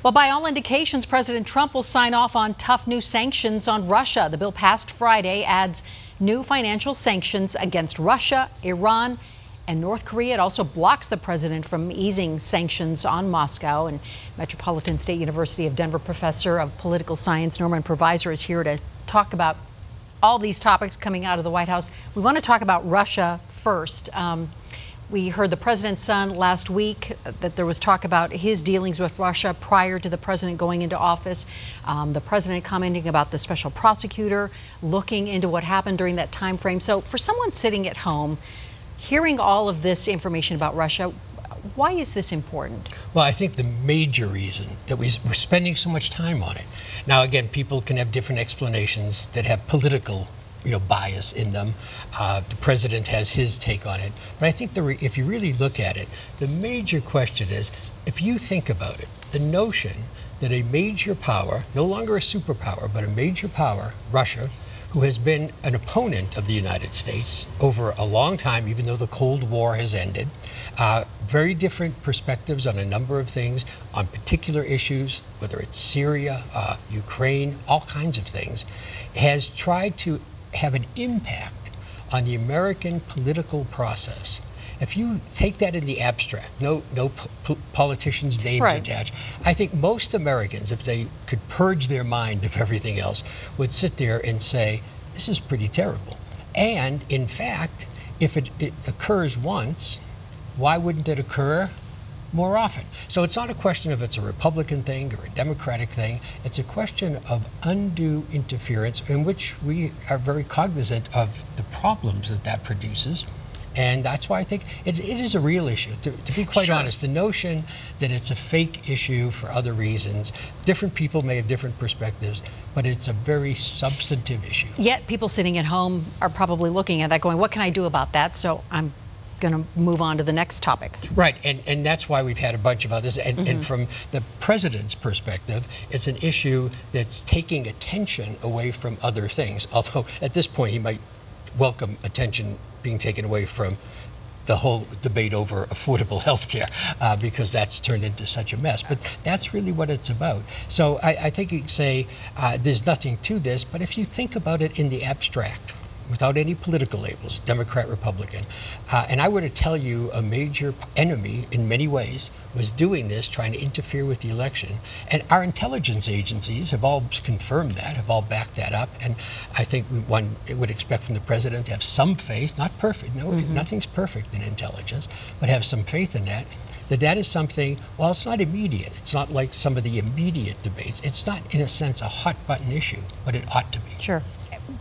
Well, by all indications, President Trump will sign off on tough new sanctions on Russia. The bill passed Friday adds new financial sanctions against Russia, Iran, and North Korea. It also blocks the president from easing sanctions on Moscow. And Metropolitan State University of Denver professor of political science Norman Provisor is here to talk about all these topics coming out of the White House. We want to talk about Russia first. We heard the president's son last week that there was talk about his dealings with Russia prior to the president going into office. The president commenting about the special prosecutor looking into what happened during that time frame. So for someone sitting at home, hearing all of this information about Russia, why is this important? Well, I think the major reason that we're spending so much time on it. Now, again, people can have different explanations that have political bias in them. The president has his take on it. But I think if you really look at it, the major question is, if you think about it, the notion that a major power, no longer a superpower, but a major power, Russia, who has been an opponent of the United States over a long time, even though the Cold War has ended, very different perspectives on a number of things, on particular issues, whether it's Syria, Ukraine, all kinds of things, has tried to have an impact on the American political process. If you take that in the abstract, no politicians' names attached, I think most Americans, if they could purge their mind of everything else, would sit there and say, this is pretty terrible. And in fact, if it occurs once, why wouldn't it occur more often? So it's not a question of it's a Republican thing or a Democratic thing. It's a question of undue interference in which we are very cognizant of the problems that produces. And that's why I think it is a real issue. To be quite honest, the notion that it's a fake issue for other reasons, different people may have different perspectives, but it's a very substantive issue. Yet people sitting at home are probably looking at that going, what can I do about that? So I'm going to move on to the next topic. Right, and that's why we've had a bunch about this. And from the president's perspective, it's an issue that's taking attention away from other things. Although at this point, he might welcome attention being taken away from the whole debate over affordable health care because that's turned into such a mess. But that's really what it's about. So I think you can say there's nothing to this, but if you think about it in the abstract, without any political labels, Democrat, Republican. And I were to tell you a major enemy in many ways was doing this, trying to interfere with the election. And our intelligence agencies have all confirmed that, have all backed that up. And I think one would expect from the president to have some faith, not perfect, no, nothing's perfect in intelligence, but have some faith in that. That is something, well, it's not immediate. It's not like some of the immediate debates. It's not, in a sense, a hot button issue, but it ought to be. Sure.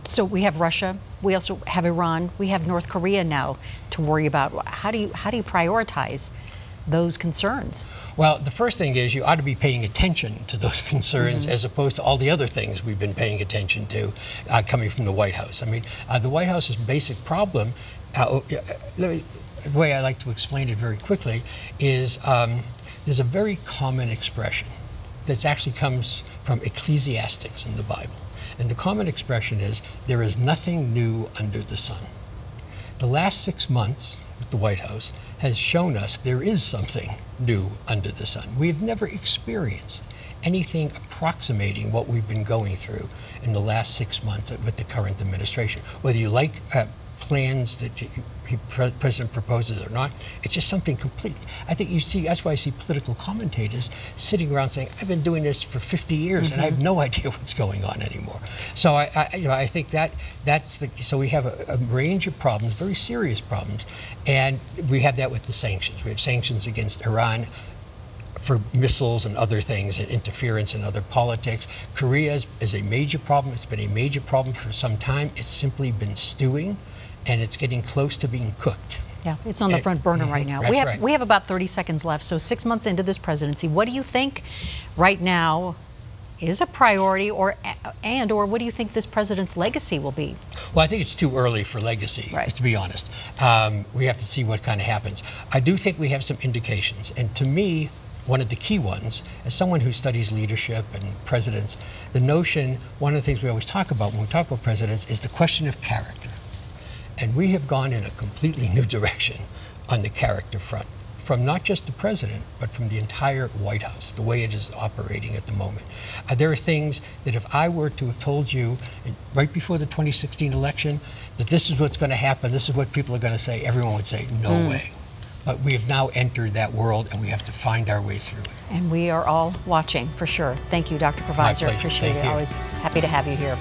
So we have Russia, we also have Iran, we have North Korea now to worry about. How do you prioritize those concerns? Well, the first thing is you ought to be paying attention to those concerns as opposed to all the other things we've been paying attention to coming from the White House. I mean, the White House's basic problem, the way I like to explain it very quickly, is there's a very common expression that actually comes from Ecclesiastics in the Bible. And the common expression is, there is nothing new under the sun. The last 6 months with the White House has shown us there is something new under the sun. We've never experienced anything approximating what we've been going through in the last 6 months with the current administration. Whether you like plans that President proposes or not, it's just something completely. I think you see, that's why I see political commentators sitting around saying, I've been doing this for 50 years and I have no idea what's going on anymore. So I think so we have a range of problems, very serious problems, and we have that with the sanctions. We have sanctions against Iran for missiles and other things and interference in other politics. Korea is a major problem. It's been a major problem for some time. It's simply been stewing, and it's getting close to being cooked. Yeah, it's on the front burner right now. We have about 30 seconds left. So 6 months into this presidency, what do you think right now is a priority, or what do you think this president's legacy will be? Well, I think it's too early for legacy, to be honest. We have to see what kind of happens. I do think we have some indications, and to me, one of the key ones, as someone who studies leadership and presidents, the notion, one of the things we always talk about when we talk about presidents is the question of character. And we have gone in a completely new direction on the character front from not just the president, but from the entire White House, the way it is operating at the moment. There are things that if I were to have told you right before the 2016 election that this is what's going to happen, this is what people are going to say, everyone would say, no way. But we have now entered that world, and we have to find our way through it. And we are all watching, for sure. Thank you, Dr. Provisor. My pleasure. Appreciate Thank it. you. Always happy to have you here.